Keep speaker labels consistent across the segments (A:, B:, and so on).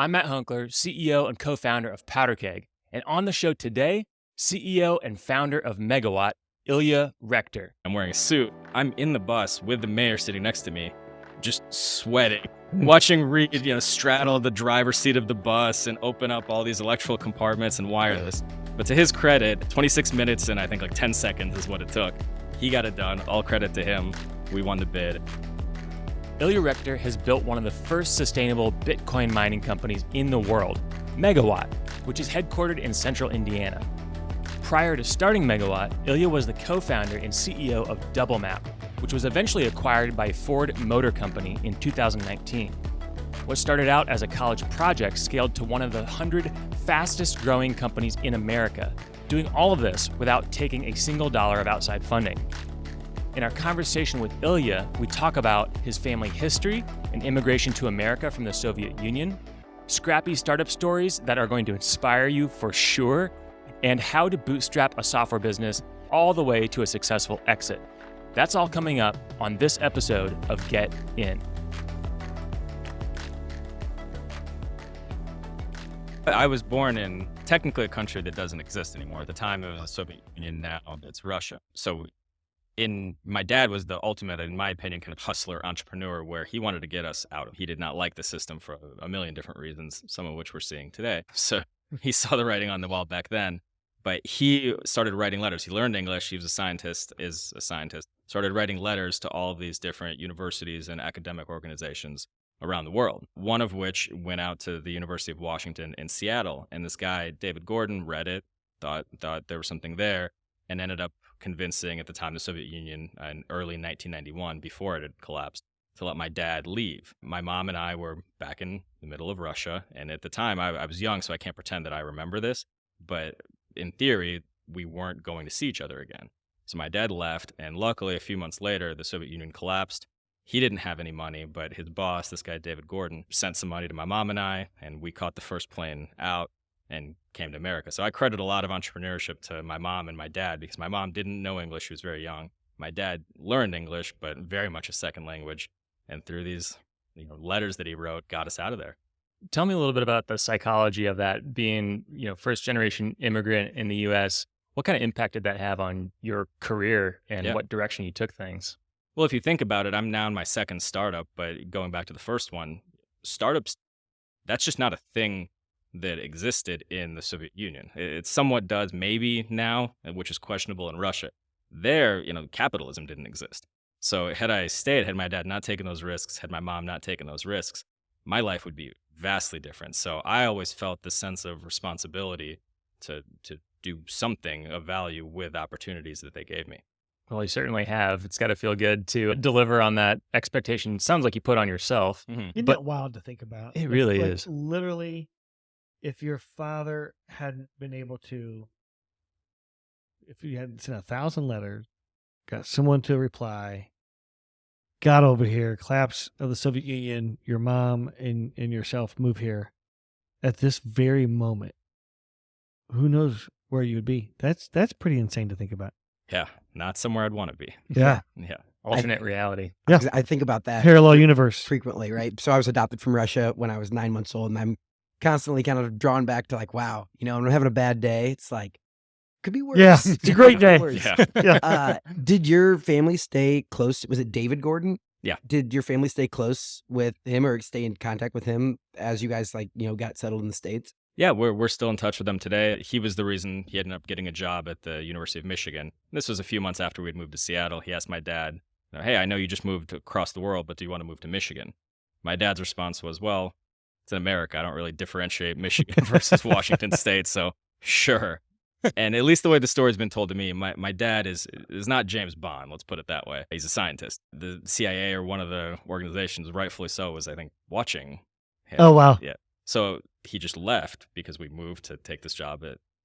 A: I'm Matt Hunkler, CEO and co-founder of Powderkeg, and on the show today, CEO and founder of Megawatt, Ilya Rekhter.
B: I'm wearing a suit. I'm in the bus with the mayor sitting next to me, just sweating, watching Reed, straddle the driver's seat of the bus and open up all these electrical compartments and wireless. But to his credit, 26 minutes and I think like 10 seconds is what it took. He got it done. All credit to him. We won the bid.
A: Ilya Rekhter has built one of the first sustainable Bitcoin mining companies in the world, Megawatt, which is headquartered in central Indiana. Prior to starting Megawatt, Ilya was the co-founder and CEO of DoubleMap, which was eventually acquired by Ford Motor Company in 2019. What started out as a college project scaled to one of the 100 fastest growing companies in America, doing all of this without taking a single dollar of outside funding. In our conversation with Ilya, we talk about his family history and immigration to America from the Soviet Union, scrappy startup stories that are going to inspire you for sure, and how to bootstrap a software business all the way to a successful exit. That's all coming up on this episode of Get In.
B: I was born in technically a country that doesn't exist anymore. At the time it was the Soviet Union, now it's Russia. So my dad was the ultimate, in my opinion, kind of hustler entrepreneur where he wanted to get us out. He did not like the system for a million different reasons, some of which we're seeing today. So he saw the writing on the wall back then, but he started writing letters. He learned English. He was is a scientist, started writing letters to all of these different universities and academic organizations around the world, one of which went out to the University of Washington in Seattle. And this guy, David Gordon, read it, thought there was something there, and ended up convincing at the time the Soviet Union in early 1991, before it had collapsed, to let my dad leave. My mom and I were back in the middle of Russia, and at the time I was young, so I can't pretend that I remember this, but in theory, we weren't going to see each other again. So my dad left, and luckily a few months later, the Soviet Union collapsed. He didn't have any money, but his boss, this guy David Gordon, sent some money to my mom and I, and we caught the first plane out and came to America. So I credit a lot of entrepreneurship to my mom and my dad, because my mom didn't know English. She was very young. My dad learned English, but very much a second language. And through these letters that he wrote, got us out of there.
A: Tell me a little bit about the psychology of that, being first generation immigrant in the U.S. What kind of impact did that have on your career and what direction you took things?
B: Well, if you think about it, I'm now in my second startup, but going back to the first one, startups, that's just not a thing that existed in the Soviet Union. It somewhat does maybe now, which is questionable in Russia. There, capitalism didn't exist. So had I stayed, had my dad not taken those risks, had my mom not taken those risks, my life would be vastly different. So I always felt the sense of responsibility to do something of value with opportunities that they gave me.
A: Well, you certainly have. It's got to feel good to deliver on that expectation. Sounds like you put on yourself.
B: Mm-hmm.
C: Isn't that wild to think about?
A: It really is.
C: Literally, if your father hadn't been able to, if you hadn't sent 1,000 letters, got someone to reply, got over here, collapse of the Soviet Union, your mom and yourself move here, at this very moment, who knows where you would be? That's pretty insane to think about.
B: Yeah, not somewhere I'd want to be.
C: Yeah.
B: Yeah.
A: Alternate reality.
C: Yeah.
D: I think about that.
C: Parallel universe.
D: Frequently, right? So I was adopted from Russia when I was 9 months old, and I'm constantly kind of drawn back to like, wow, when I'm having a bad day, it's like, could be worse.
C: Yeah, it's a great day.
B: Yeah.
D: Did your family stay close? Was it David Gordon?
B: Yeah.
D: Did your family stay close with him or stay in contact with him as you guys got settled in the States?
B: Yeah, we're still in touch with him today. He was the reason he ended up getting a job at the University of Michigan. This was a few months after we'd moved to Seattle. He asked my dad, hey, I know you just moved across the world, but do you want to move to Michigan? My dad's response was, well, it's in America. I don't really differentiate Michigan versus Washington State, so sure. And at least the way the story's been told to me, my dad is not James Bond, let's put it that way. He's a scientist. The CIA, or one of the organizations, rightfully so, was, I think, watching him.
C: Oh, wow.
B: Yeah. So he just left because we moved to take this job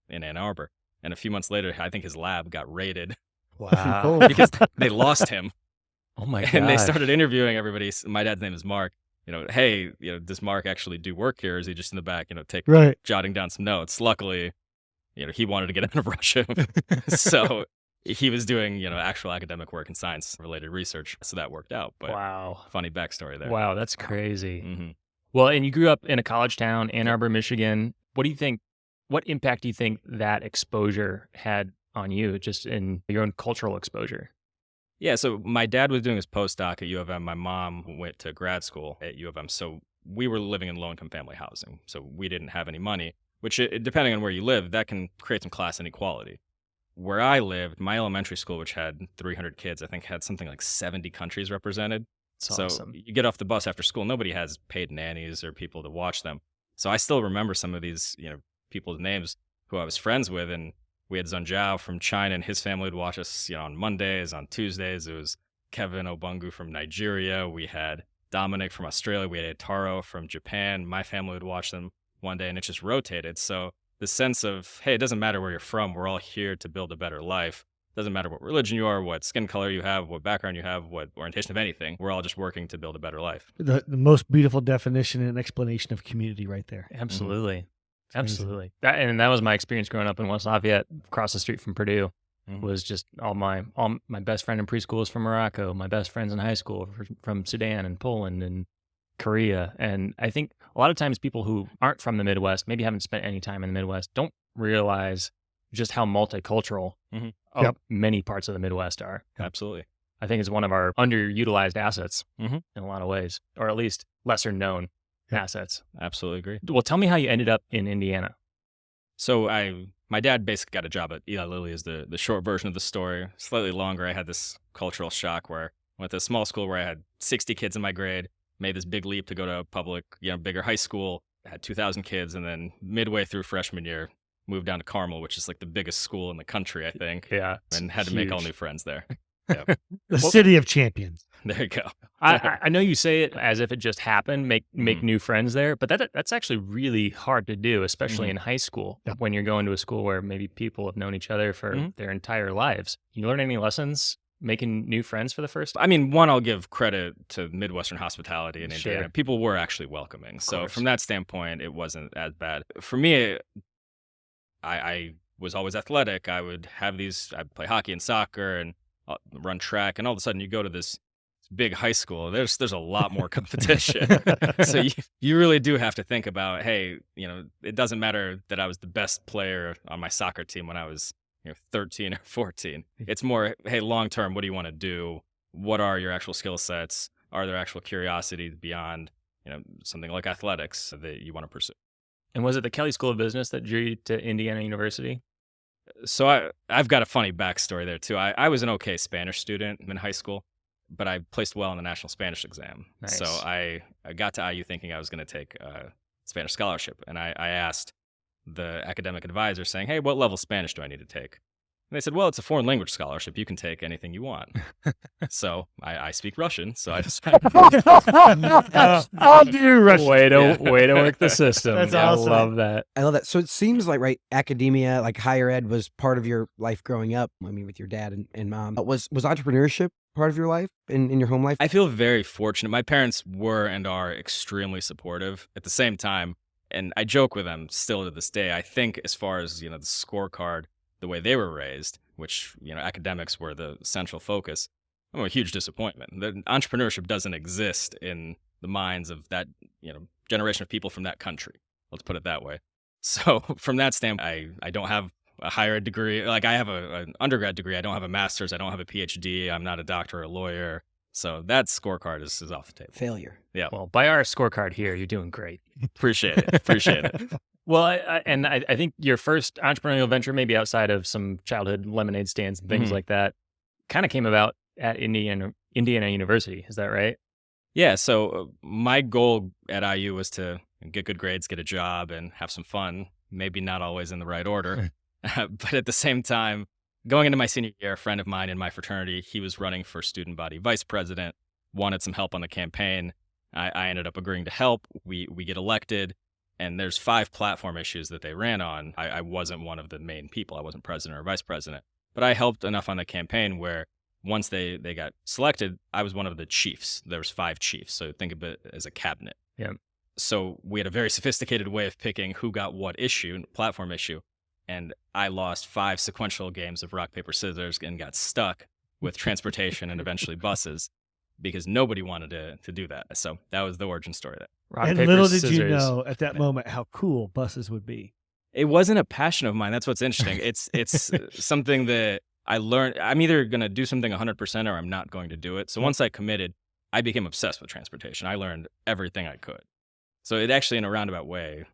B: in Ann Arbor. And a few months later, I think his lab got raided.
A: Wow.
B: Because they lost him.
A: Oh my God.
B: And they started interviewing everybody. My dad's name is Mark. Hey, does Mark actually do work here? Or is he just in the back, jotting down some notes? Luckily, he wanted to get out of Russia. So he was doing, actual academic work and science related research. So that worked out. But
A: wow.
B: Funny backstory there.
A: Wow, that's crazy.
B: Mm-hmm.
A: Well, and you grew up in a college town, Ann Arbor, Michigan. What impact do you think that exposure had on you, just in your own cultural exposure?
B: Yeah, so my dad was doing his postdoc at U of M. My mom went to grad school at U of M. So we were living in low-income family housing. So we didn't have any money, which, depending on where you live, that can create some class inequality. Where I lived, my elementary school, which had 300 kids, I think had something like 70 countries represented.
A: It's
B: So
A: awesome.
B: you get off the bus after school, nobody has paid nannies or people to watch them. So I still remember some of these, people's names who I was friends with, and we had Zhao from China, and his family would watch us, on Mondays, on Tuesdays. It was Kevin Obungu from Nigeria. We had Dominic from Australia. We had Taro from Japan. My family would watch them one day, and it just rotated. So the sense of, hey, it doesn't matter where you're from. We're all here to build a better life. Doesn't matter what religion you are, what skin color you have, what background you have, what orientation of anything. We're all just working to build a better life.
C: The most beautiful definition and explanation of community right there.
A: Absolutely.
C: It's amazing.
A: Absolutely. That was my experience growing up in West Lafayette, across the street from Purdue. Was just all my best friend in preschool is from Morocco. My best friends in high school from Sudan and Poland and Korea. And I think a lot of times people who aren't from the Midwest, maybe haven't spent any time in the Midwest, don't realize just how multicultural many parts of the Midwest are.
B: Absolutely.
A: I think it's one of our underutilized assets
B: Mhm.
A: in a lot of ways, or at least lesser known assets.
B: Absolutely agree.
A: Well, tell me how you ended up in Indiana.
B: So my dad basically got a job at Eli Lilly is the short version of the story. Slightly longer, I had this cultural shock where I went to a small school where I had 60 kids in my grade, made this big leap to go to a public, bigger high school, had 2,000 kids, and then midway through freshman year, moved down to Carmel, which is like the biggest school in the country, I think,
A: Yeah.
B: and had to make all
A: huge.
B: new friends there.
C: The city of champions.
B: There you go.
A: I know you say it as if it just happened, make
B: Mhm.
A: new friends there, but that's actually really hard to do, especially
B: Mhm.
A: in high school,
C: Yep.
A: when you're going to a school where maybe people have known each other for
B: Mhm.
A: their entire lives. You learn any lessons making new friends for the first time?
B: I mean, one, I'll give credit to Midwestern hospitality in
A: Sure.
B: Indiana. People were actually welcoming. So
A: course.
B: from that standpoint, it wasn't as bad. For me, I was always athletic. I'd play hockey and soccer and run track. And all of a sudden you go to this big high school, there's a lot more competition. So you really do have to think about, hey, it doesn't matter that I was the best player on my soccer team when I was 13 or 14. It's more, hey, long term, what do you want to do? What are your actual skill sets? Are there actual curiosities beyond, something like athletics that you want to pursue?
A: And was it the Kelley School of Business that drew you to Indiana University?
B: So I've got a funny backstory there too. I was an okay Spanish student in high school, but I placed well in the national Spanish exam.
A: Nice.
B: So I got to IU thinking I was going to take a Spanish scholarship. And I asked the academic advisor saying, hey, what level Spanish do I need to take? And they said, well, it's a foreign language scholarship. You can take anything you want. So I speak Russian. So I decided.
C: I'll do Russian.
A: Way to
B: Yeah.
A: work the system.
C: That's
A: I
C: awesome.
A: love that.
D: I love that. So it seems like, right, academia, like higher ed was part of your life growing up. I mean, with your dad and mom. Was entrepreneurship part of your life in your home life?
B: I feel very fortunate. My parents were and are extremely supportive. At the same time, and I joke with them still to this day, I think as far as, the scorecard, the way they were raised, which, academics were the central focus, I'm a huge disappointment. The entrepreneurship doesn't exist in the minds of that, generation of people from that country. Let's put it that way. So from that standpoint, I don't have a higher ed degree. Like I have an undergrad degree. I don't have a master's. I don't have a PhD. I'm not a doctor or a lawyer. So that scorecard is off the table.
D: Failure.
B: Yeah.
A: Well, by our scorecard here, you're doing great.
B: Appreciate it. Appreciate it.
A: Well, I think your first entrepreneurial venture, maybe outside of some childhood lemonade stands and things
B: Mhm.
A: like that, kind of came about at Indiana University. Is that right?
B: Yeah. So my goal at IU was to get good grades, get a job, and have some fun. Maybe not always in the right order. But at the same time, going into my senior year, a friend of mine in my fraternity, he was running for student body vice president, wanted some help on the campaign. I ended up agreeing to help. We get elected. And there's 5 platform issues that they ran on. I wasn't one of the main people. I wasn't president or vice president. But I helped enough on the campaign where once they got selected, I was one of the chiefs. There was 5 chiefs. So think of it as a cabinet.
A: Yeah.
B: So we had a very sophisticated way of picking who got what issue, platform issue. And I lost 5 sequential games of rock, paper, scissors and got stuck with transportation and eventually buses. because nobody wanted to do that. So that was the origin story there.
A: Rock,
C: And
A: paper,
C: little did you
A: scissors.
C: know at that moment how cool buses would be.
B: It wasn't a passion of mine. That's what's interesting. It's something that I learned. I'm either going to do something 100% or I'm not going to do it. So once I committed, I became obsessed with transportation. I learned everything I could. So it actually, in a roundabout way.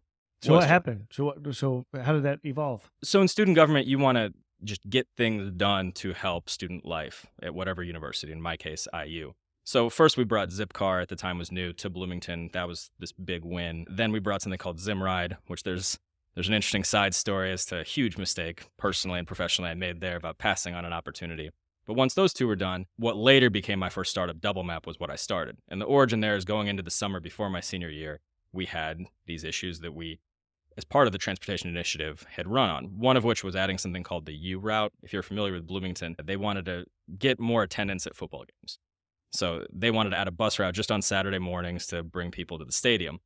C: So what happened? So how did that evolve?
B: So in student government, you want to just get things done to help student life at whatever university, in my case, IU. So first we brought Zipcar, at the time was new, to Bloomington. That was this big win. Then we brought something called Zimride, which there's an interesting side story as to a huge mistake, personally and professionally, I made there about passing on an opportunity. But once those two were done, what later became my first startup, DoubleMap, was what I started. And the origin there is going into the summer before my senior year, we had these issues that we, as part of the transportation initiative, had run on. One of which was adding something called the U route. If you're familiar with Bloomington, they wanted to get more attendance at football games. So they wanted to add a bus route just on Saturday mornings to bring people to the stadium,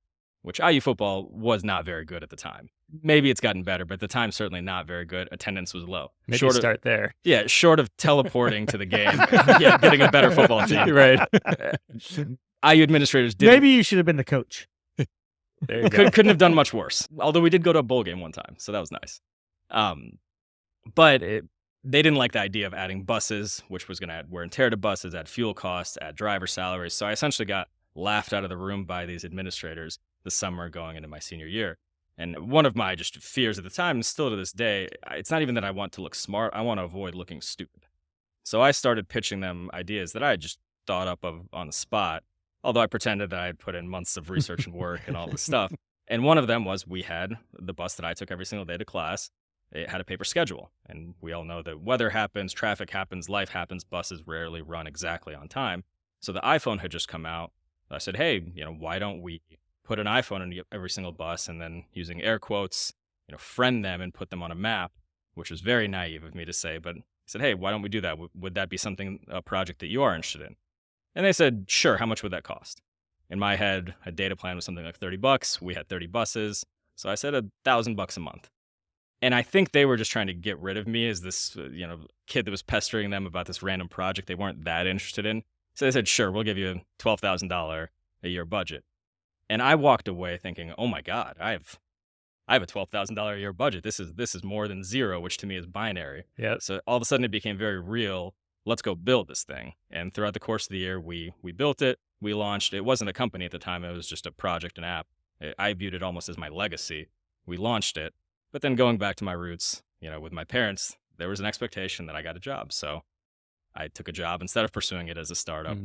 B: which IU football was not very good at the time. Maybe it's gotten better, but at the time, certainly not very good. Attendance was low.
A: Maybe start there.
B: Yeah, short of teleporting to the game. Yeah, getting a better football team.
A: Right.
B: IU administrators did.
C: Maybe you should have been the coach.
A: There you go.
B: Couldn't have done much worse. Although we did go to a bowl game one time, so that was nice. But they didn't like the idea of adding buses, which was going to add wear and tear to buses, add fuel costs, add driver salaries. So I essentially got laughed out of the room by these administrators this summer going into my senior year. And one of my just fears at the time, and still to this day, it's not even that I want to look smart. I want to avoid looking stupid. So I started pitching them ideas that I had just thought up of on the spot, although I pretended that I had put in months of research and work and all this stuff. And one of them was we had the bus that I took every single day to class. It had a paper schedule. And we all know that weather happens, traffic happens, life happens. Buses rarely run exactly on time. So the iPhone had just come out. I said, hey, why don't we put an iPhone in every single bus and then, using air quotes, friend them and put them on a map, which was very naive of me to say. But I said, hey, why don't we do that? Would that be a project that you are interested in? And they said, sure. How much would that cost? In my head, a data plan was something like $30. We had 30 buses. So I said $1,000 a month. And I think they were just trying to get rid of me as this, kid that was pestering them about this random project they weren't that interested in. So they said, sure, we'll give you a $12,000 a year budget. And I walked away thinking, oh my God, I have a $12,000 a year budget. This is more than zero, which to me is binary.
A: Yeah.
B: So all of a sudden it became very real. Let's go build this thing. And throughout the course of the year, we built it. We launched. It wasn't a company at the time. It was just a project, an app. I viewed it almost as my legacy. We launched it. But then going back to my roots, with my parents, there was an expectation that I got a job. So I took a job instead of pursuing it as a startup,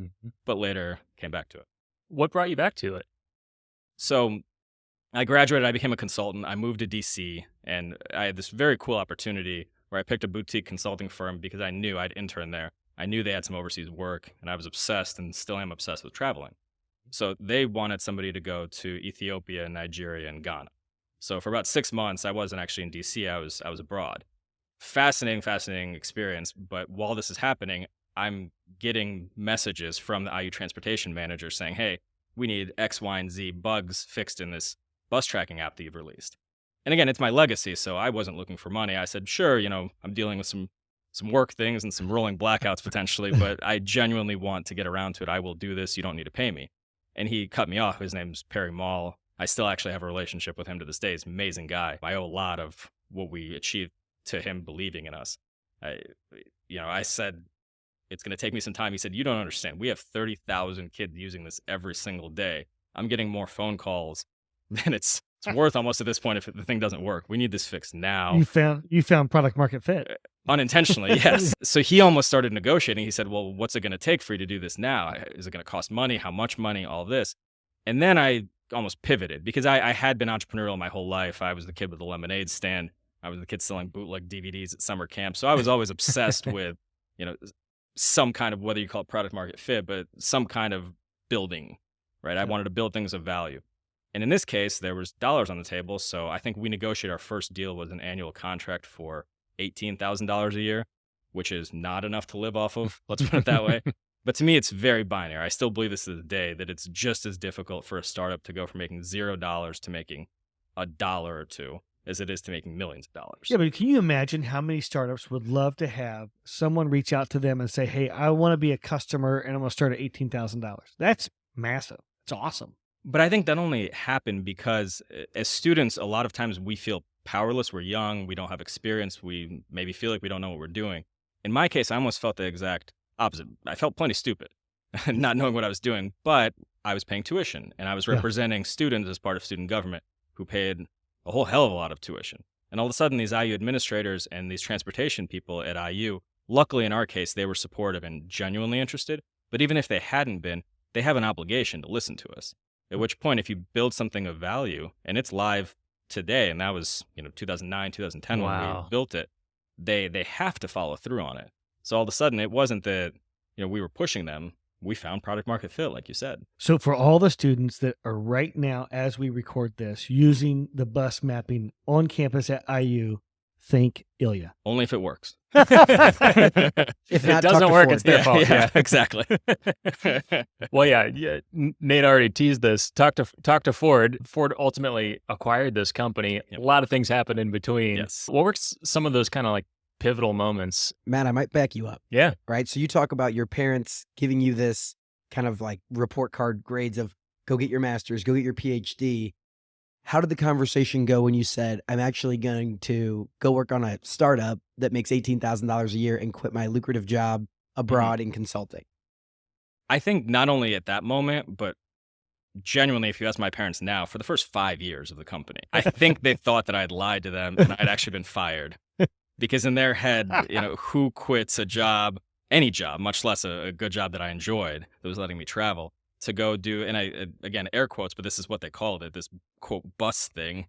B: but later came back to it.
A: What brought you back to it?
B: So I graduated, I became a consultant. I moved to DC, and I had this very cool opportunity where I picked a boutique consulting firm because I knew I'd intern there. I knew they had some overseas work, and I was obsessed and still am obsessed with traveling. So they wanted somebody to go to Ethiopia, Nigeria, and Ghana. So for about 6 months, I wasn't actually in DC, I was abroad. Fascinating experience. But while this is happening, I'm getting messages from the IU transportation manager saying, hey, we need X, Y, and Z bugs fixed in this bus tracking app that you've released. And again, it's my legacy, so I wasn't looking for money. I said, sure, I'm dealing with some work things and some rolling blackouts potentially, but I genuinely want to get around to it. I will do this. You don't need to pay me. And he cut me off. His name's Perry Mall. I still actually have a relationship with him to this day. He's an amazing guy. I owe a lot of what we achieved to him believing in us. I said, it's going to take me some time. He said, you don't understand. We have 30,000 kids using this every single day. I'm getting more phone calls than it's worth almost at this point if the thing doesn't work. We need this fixed now.
C: You found product market fit.
B: Unintentionally, yes. So he almost started negotiating. He said, well, what's it going to take for you to do this now? Is it going to cost money? How much money? All this. And then I almost pivoted because I had been entrepreneurial my whole life. I was the kid with the lemonade stand. I was the kid selling bootleg DVDs at summer camp. So I was always obsessed with, some kind of, whether you call it product market fit, but some kind of building, right? I wanted to build things of value. And in this case, there was dollars on the table. So I think we negotiated our first deal was an annual contract for $18,000 a year, which is not enough to live off of. Let's put it that way. But to me, it's very binary. I still believe this to the day that it's just as difficult for a startup to go from making $0 to making $1 or $2 as it is to making millions of dollars.
C: Yeah, but can you imagine how many startups would love to have someone reach out to them and say, hey, I want to be a customer and I'm going to start at $18,000? That's massive. It's awesome.
B: But I think that only happened because as students, a lot of times we feel powerless. We're young. We don't have experience. We maybe feel like we don't know what we're doing. In my case, I almost felt the exact opposite. I felt plenty stupid, not knowing what I was doing, but I was paying tuition and I was representing students as part of student government who paid a whole hell of a lot of tuition. And all of a sudden, these IU administrators and these transportation people at IU, luckily in our case, they were supportive and genuinely interested. But even if they hadn't been, they have an obligation to listen to us. At which point, if you build something of value and it's live today, and that was 2009, 2010 when we built it, they have to follow through on it. So all of a sudden, it wasn't that we were pushing them. We found product market fit, like you said.
C: So for all the students that are right now, as we record this, using the bus mapping on campus at IU, think Ilya.
B: Only if it works.
D: If
A: If
D: not,
A: it doesn't work,
D: Ford.
A: it's their fault. Yeah,
B: exactly.
A: Well, yeah. Nate already teased this. Talk to Ford. Ford ultimately acquired this company.
B: Yep.
A: A lot of things happened in between.
B: Yes.
A: What were some of those kind of like pivotal moments?
D: Matt, I might back you up.
A: Yeah.
D: Right. So you talk about your parents giving you this kind of like report card grades of go get your master's, go get your PhD. How did the conversation go when you said, I'm actually going to go work on a startup that makes $18,000 a year and quit my lucrative job abroad in consulting?
B: I think not only at that moment, but genuinely, if you ask my parents now, for the first 5 years of the company, I think they thought that I'd lied to them and I'd actually been fired. Because in their head, who quits a job, any job, much less a good job that I enjoyed, that was letting me travel, to go do, and I, again, air quotes, but this is what they called it, this quote bus thing,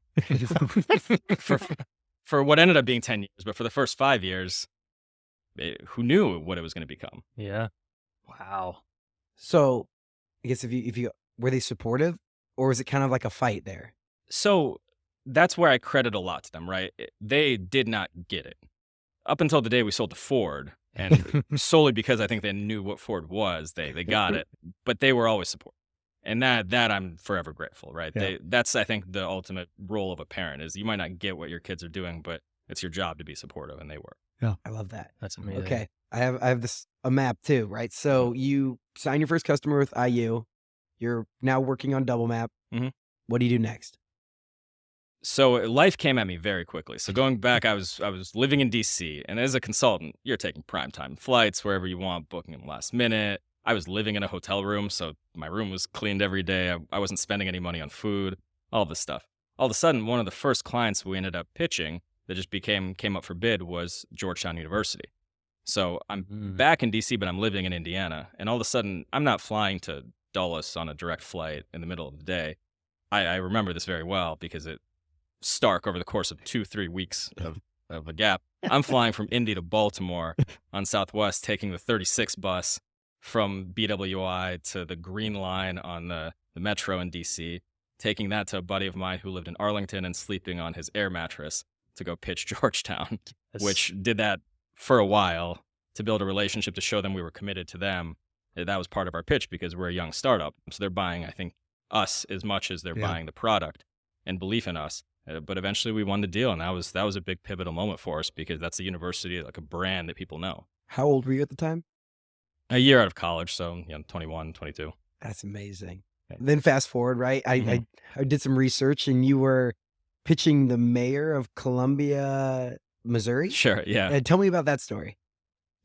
B: for what ended up being 10 years. But for the first 5 years, who knew what it was going to become?
A: Yeah. Wow.
D: So I guess if you were they supportive or was it kind of like a fight there?
B: So that's where I credit a lot to them, right? They did not get it. Up until the day we sold to Ford, and solely because I think they knew what Ford was, they got it. But they were always supportive. And that I'm forever grateful, right?
C: Yeah.
B: That's, I think, the ultimate role of a parent is you might not get what your kids are doing, but it's your job to be supportive, and they were.
C: Yeah.
D: I love that.
A: That's amazing.
D: Okay. I have a map too, right? So you sign your first customer with IU. You're now working on DoubleMap.
B: Mhm.
D: What do you do next?
B: So life came at me very quickly. So going back, I was living in DC, and as a consultant, you're taking primetime flights wherever you want, booking them last minute. I was living in a hotel room, so my room was cleaned every day. I wasn't spending any money on food, all this stuff. All of a sudden, one of the first clients we ended up pitching that just came up for bid was Georgetown University. So I'm back in DC, but I'm living in Indiana, and all of a sudden, I'm not flying to Dulles on a direct flight in the middle of the day. I remember this very well because it stark over the course of 2-3 weeks of a gap. I'm flying from Indy to Baltimore on Southwest, taking the 36 bus from BWI to the Green Line on the Metro in DC, taking that to a buddy of mine who lived in Arlington and sleeping on his air mattress to go pitch Georgetown, which did that for a while to build a relationship to show them we were committed to them. That was part of our pitch because we're a young startup. So they're buying, I think, us as much as they're buying the product and belief in us. But eventually we won the deal, and that was a big pivotal moment for us because that's a university, like a brand that people know.
D: How old were you at the time?
B: A year out of college, so 21, 22.
D: That's amazing.
B: Okay.
D: Then fast forward, right? I did some research, and you were pitching the mayor of Columbia, Missouri?
B: Sure, yeah.
D: Tell me about that story.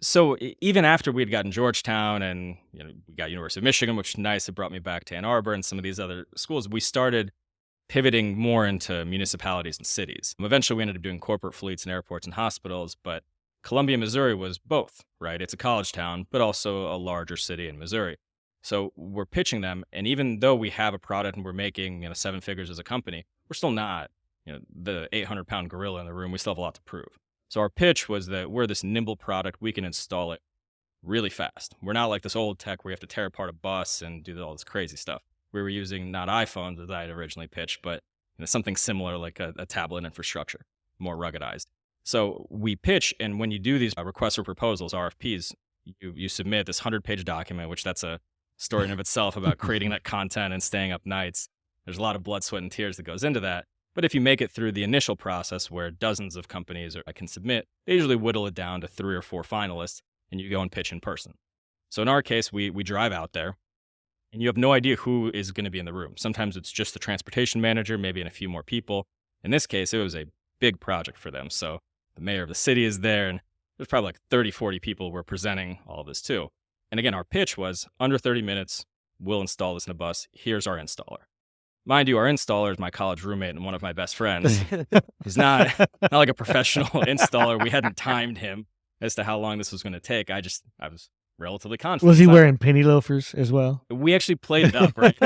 B: So even after we had gotten Georgetown and we got University of Michigan, which was nice, it brought me back to Ann Arbor and some of these other schools, we started pivoting more into municipalities and cities. Eventually, we ended up doing corporate fleets and airports and hospitals, but Columbia, Missouri was both, right? It's a college town, but also a larger city in Missouri. So we're pitching them, and even though we have a product and we're making 7 figures as a company, we're still not the 800-pound gorilla in the room. We still have a lot to prove. So our pitch was that we're this nimble product. We can install it really fast. We're not like this old tech where you have to tear apart a bus and do all this crazy stuff. We were using not iPhones as I had originally pitched, but something similar like a tablet infrastructure, more ruggedized. So we pitch, and when you do these requests for proposals, RFPs, you submit this 100-page document, which that's a story in of itself about creating that content and staying up nights. There's a lot of blood, sweat, and tears that goes into that. But if you make it through the initial process where dozens of companies can submit, they usually whittle it down to 3 or 4 finalists, and you go and pitch in person. So in our case, we drive out there, and you have no idea who is going to be in the room. Sometimes it's just the transportation manager, maybe and a few more people. In this case, it was a big project for them. So the mayor of the city is there, and there's probably like 30, 40 people were presenting all of this too. And again, our pitch was under 30 minutes, we'll install this in a bus. Here's our installer. Mind you, our installer is my college roommate and one of my best friends. He's not like a professional installer. We hadn't timed him as to how long this was going to take. I was relatively confident.
C: Was he wearing penny loafers as well?
B: We actually played it up, right?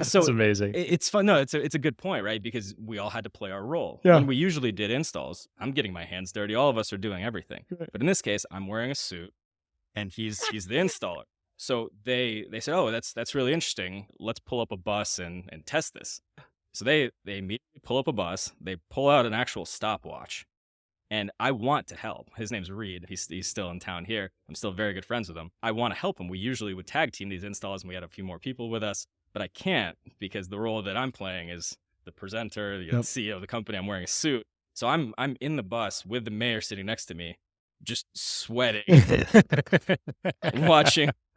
B: So
A: it's amazing.
B: It's fun. No, it's a good point, right? Because we all had to play our role.
C: Yeah.
B: When we usually did installs, I'm getting my hands dirty. All of us are doing everything.
C: Right.
B: But in this case, I'm wearing a suit, and he's the installer. So they said, oh, that's really interesting. Let's pull up a bus and test this. So they immediately pull up a bus. They pull out an actual stopwatch. And I want to help. His name's Reed. He's still in town here. I'm still very good friends with him. I want to help him. We usually would tag team these installs, and we had a few more people with us. But I can't because the role that I'm playing is the presenter, the CEO of the company. I'm wearing a suit. So I'm in the bus with the mayor sitting next to me, just sweating,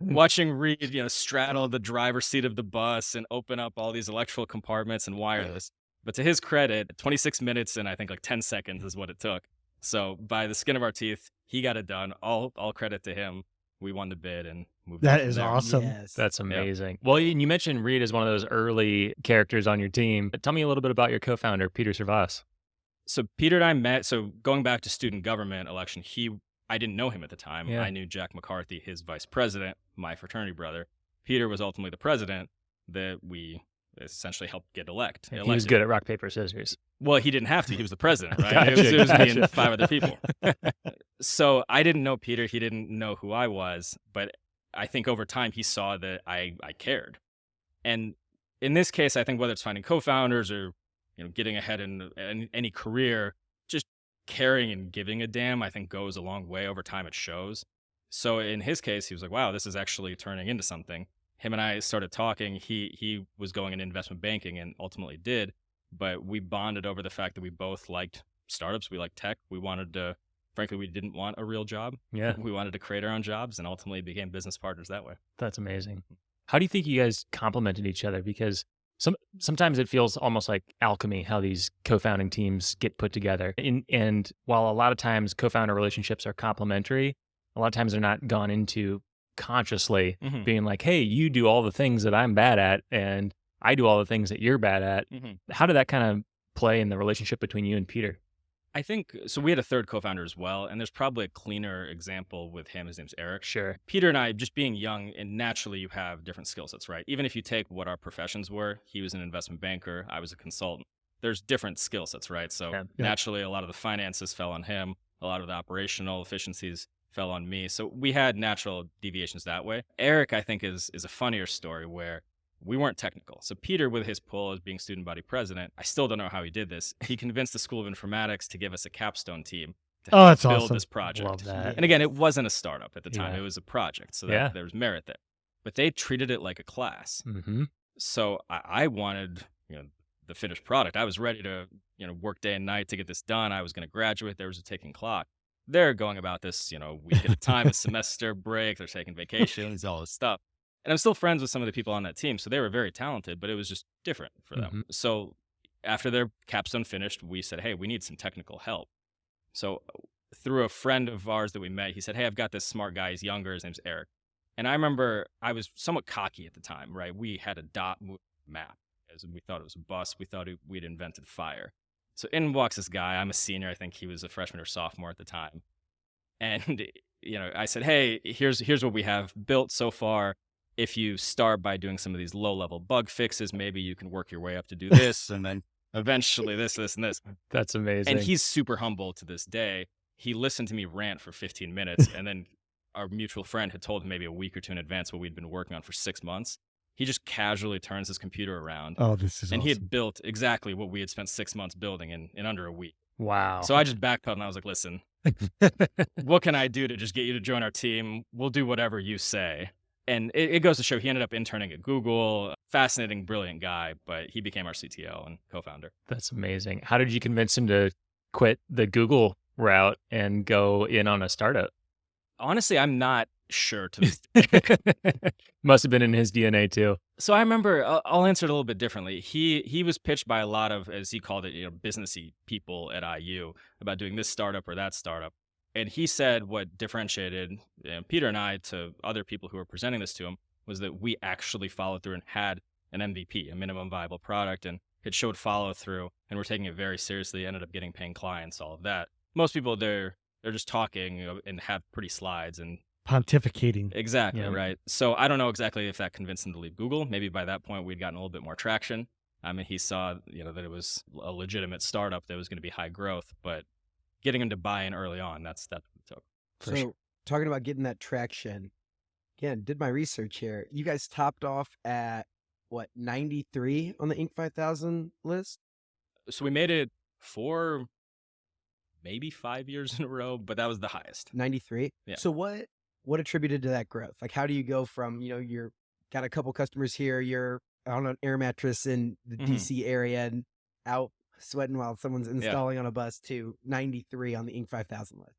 B: watching Reed, straddle the driver's seat of the bus and open up all these electrical compartments and wire this. But to his credit, 26 minutes and I think like 10 seconds is what it took. So by the skin of our teeth, he got it done. All credit to him. We won the bid and moved on
C: That
B: from
C: is
B: there.
C: awesome.
D: Yes.
A: That's amazing. Well, you mentioned Reed as one of those early characters on your team. But tell me a little bit about your co-founder, Peter Servas.
B: So Peter and I met. So going back to student government election, I didn't know him at the time.
A: Yeah.
B: I knew Jack McCarthy, his vice president, my fraternity brother. Peter was ultimately the president that we essentially helped get elected.
A: He was good at rock, paper, scissors.
B: Well, he didn't have to. He was the president, right?
A: Gotcha,
B: It was me
A: gotcha.
B: and 5 other people. So I didn't know Peter. He didn't know who I was. But I think over time he saw that I cared. And in this case, I think whether it's finding co-founders or getting ahead in any career, just caring and giving a damn, I think goes a long way. Over time, it shows. So in his case, he was like, wow, this is actually turning into something. Him and I started talking. He was going into investment banking and ultimately did, but we bonded over the fact that we both liked startups. We liked tech. Frankly, we didn't want a real job.
A: Yeah,
B: We wanted to create our own jobs and ultimately became business partners that way.
A: that's amazing. How do you think you guys complemented each other? Because sometimes it feels almost like alchemy, how these co-founding teams get put together. And while a lot of times co-founder relationships are complementary, a lot of times they're not gone into consciously being like, hey, you do all the things that I'm bad at and I do all the things that you're bad at. How did that kind of play in the relationship between you and Peter?
B: I think, so we had a third co-founder as well, and there's probably a cleaner example with him. His name's Eric.
A: Sure.
B: Peter and I, just being young, and naturally you have different skill sets, right? Even if you take what our professions were, he was an investment banker, I was a consultant. There's different skill sets, right? So naturally, a lot of the finances fell on him. A lot of the operational efficiencies fell on me. So we had natural deviations that way. Eric, I think, is a funnier story where we weren't technical. So Peter, with his pull as being student body president, I still don't know how he did this. He convinced the School of Informatics to give us a capstone team to help
C: that's
B: build
C: awesome.
B: this project.
A: Love that.
B: And again, it wasn't a startup at the time.
A: Yeah.
B: It was a project. So
A: Yeah.
B: there was merit there. But they treated it like a class. So I wanted, the finished product. I was ready to, work day and night to get this done. I was going to graduate. There was a ticking clock. They're going about this, week at a time, a semester break. They're taking vacations, all this stuff. And I'm still friends with some of the people on that team. So they were very talented, but it was just different for them. So after their capstone finished, we said, hey, we need some technical help. So through a friend of ours that we met, he said, hey, I've got this smart guy. He's younger. His name's Eric. And I remember I was somewhat cocky at the time, right? We had a DoubleMap, as we thought it was a bus. We thought we'd invented fire. So in walks this guy. I'm a senior. I think he was a freshman or sophomore at the time. And, I said, hey, here's what we have built so far. If you start by doing some of these low-level bug fixes, maybe you can work your way up to do this, and then eventually this, and this.
A: That's amazing.
B: And he's super humble to this day. He listened to me rant for 15 minutes, and then our mutual friend had told him maybe a week or two in advance what we'd been working on for 6 months. He just casually turns his computer around.
C: Oh, this is
B: And
C: awesome.
B: he had built exactly what we had spent 6 months building in under a week.
A: Wow.
B: So I just backpedaled, and I was like, listen, what can I do to just get you to join our team? We'll do whatever you say. And it goes to show he ended up interning at Google. Fascinating, brilliant guy, but he became our CTO and co-founder.
A: That's amazing. How did you convince him to quit the Google route and go in on a startup?
B: Honestly, I'm not sure to this day.
A: Must have been in his DNA too.
B: So I remember, I'll answer it a little bit differently. He was pitched by a lot of, as he called it, businessy people at IU about doing this startup or that startup. And he said what differentiated Peter and I to other people who were presenting this to him was that we actually followed through and had an MVP, a minimum viable product, and it showed follow through, and we're taking it very seriously. Ended up getting paying clients, all of that. Most people, they're just talking and have pretty slides and
C: pontificating.
B: Exactly,
A: Yeah.
B: right. So I don't know exactly if that convinced him to leave Google. Maybe by that point we'd gotten a little bit more traction. I mean, he saw, that it was a legitimate startup that was going to be high growth, but getting him to buy in early on, that's what it took.
D: So talking about getting that traction, again, did my research here. You guys topped off at what, 93 on the Inc. 5000 list?
B: So we made it 4, maybe 5 years in a row, but that was the highest.
D: 93.
B: Yeah.
D: So what attributed to that growth? Like, how do you go from, you're got a couple customers here, you're on an air mattress in the DC area and out sweating while someone's installing on a bus to 93 on the Inc. 5000 list?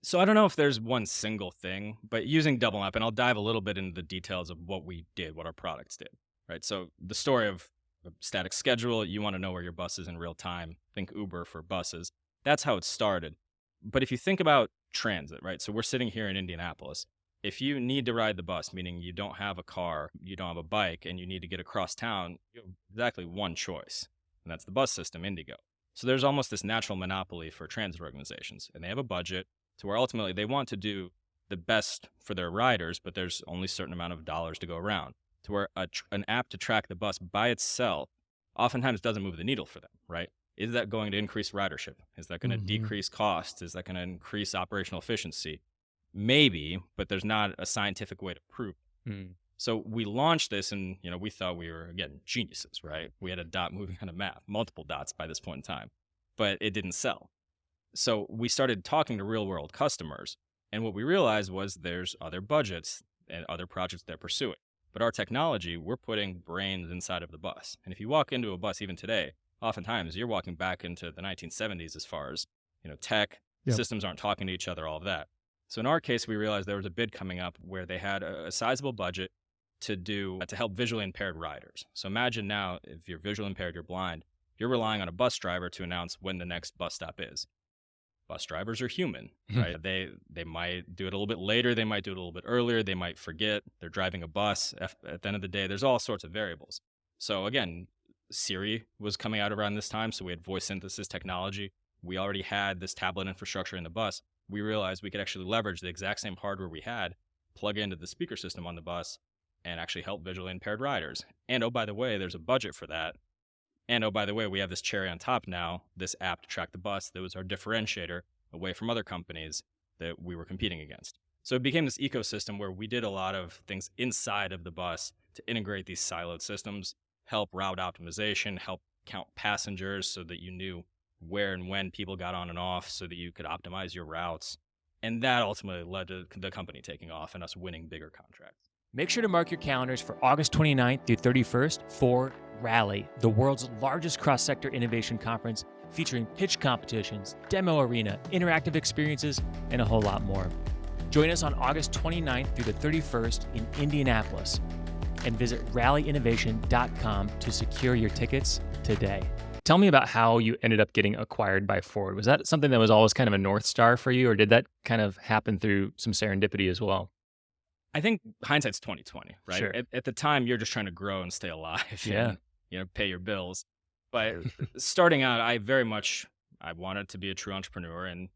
B: So I don't know if there's one single thing, but using DoubleMap, and I'll dive a little bit into the details of what we did, what our products did, right? So the story of a static schedule, you want to know where your bus is in real time. Think Uber for buses. That's how it started. But if you think about transit, right? So we're sitting here in Indianapolis. If you need to ride the bus, meaning you don't have a car, you don't have a bike, and you need to get across town, you have exactly one choice, and that's the bus system, Indigo. So there's almost this natural monopoly for transit organizations, and they have a budget to where ultimately they want to do the best for their riders, but there's only a certain amount of dollars to go around, to where an app to track the bus by itself oftentimes doesn't move the needle for them, right? Is that going to increase ridership? Is that going to decrease costs? Is that going to increase operational efficiency? Maybe, but there's not a scientific way to prove it. So we launched this and, we thought we were, again, geniuses, right? We had a dot moving on a map, multiple dots by this point in time, but it didn't sell. So we started talking to real world customers. And what we realized was there's other budgets and other projects they're pursuing. But our technology, we're putting brains inside of the bus. And if you walk into a bus even today, oftentimes you're walking back into the 1970s as far as, tech, systems aren't talking to each other, all of that. So in our case, we realized there was a bid coming up where they had a sizable budget to help visually impaired riders. So imagine now, if you're visually impaired, you're blind, you're relying on a bus driver to announce when the next bus stop is. Bus drivers are human, right? They might do it a little bit later. They might do it a little bit earlier. They might forget. They're driving a bus. At the end of the day, there's all sorts of variables. So again, Siri was coming out around this time. So we had voice synthesis technology. We already had this tablet infrastructure in the bus. We realized we could actually leverage the exact same hardware we had, plug into the speaker system on the bus, and actually help visually impaired riders. And oh, by the way, there's a budget for that. And oh, by the way, we have this cherry on top now, this app to track the bus that was our differentiator away from other companies that we were competing against. So it became this ecosystem where we did a lot of things inside of the bus to integrate these siloed systems, help route optimization, help count passengers so that you knew where and when people got on and off so that you could optimize your routes. And that ultimately led to the company taking off and us winning bigger contracts.
A: Make sure to mark your calendars for August 29th through 31st for Rally, the world's largest cross-sector innovation conference featuring pitch competitions, demo arena, interactive experiences, and a whole lot more. Join us on August 29th through the 31st in Indianapolis and visit rallyinnovation.com to secure your tickets today. Tell me about how you ended up getting acquired by Ford. Was that something that was always kind of a North Star for you, or did that kind of happen through some serendipity as well?
B: I think hindsight's 20/20, right?
A: Sure.
B: At the time, you're just trying to grow and stay alive.
A: Yeah.
B: And, pay your bills. But starting out, I wanted to be a true entrepreneur. And,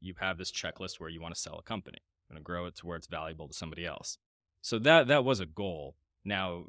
B: you have this checklist where you want to sell a company, you want to grow it to where it's valuable to somebody else. So that was a goal. Now,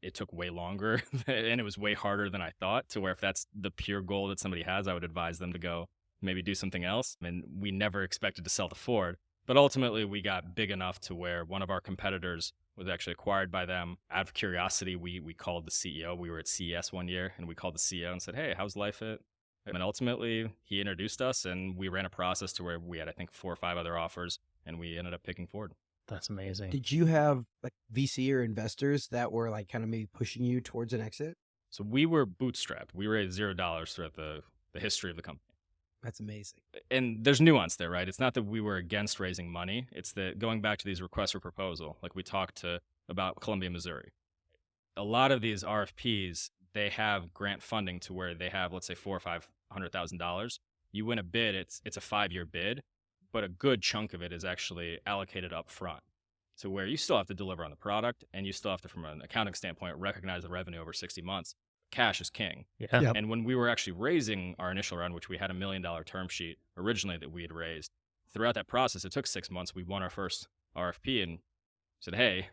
B: it took way longer and it was way harder than I thought, to where if that's the pure goal that somebody has, I would advise them to go maybe do something else. And we never expected to sell to Ford. But ultimately, we got big enough to where one of our competitors was actually acquired by them. Out of curiosity, we called the CEO. We were at CES one year, and we called the CEO and said, hey, how's life at? And ultimately, he introduced us, and we ran a process to where we had, I think, 4 or 5 other offers, and we ended up picking Ford.
A: That's amazing.
D: Did you have like VC or investors that were like kind of maybe pushing you towards an exit?
B: So we were bootstrapped. We raised $0 throughout the history of the company.
D: That's amazing.
B: And there's nuance there, right? It's not that we were against raising money. It's that going back to these requests for proposal, like we talked about Columbia, Missouri. A lot of these RFPs, they have grant funding to where they have, let's say, $400,000 or $500,000. You win a bid, it's a 5-year bid, but a good chunk of it is actually allocated up front to where you still have to deliver on the product and you still have to, from an accounting standpoint, recognize the revenue over 60 months. Cash is king.
A: Yeah.
C: Yep.
B: And when we were actually raising our initial round, which we had $1 million term sheet originally that we had raised, throughout that process, it took 6 months. We won our first RFP and said, hey,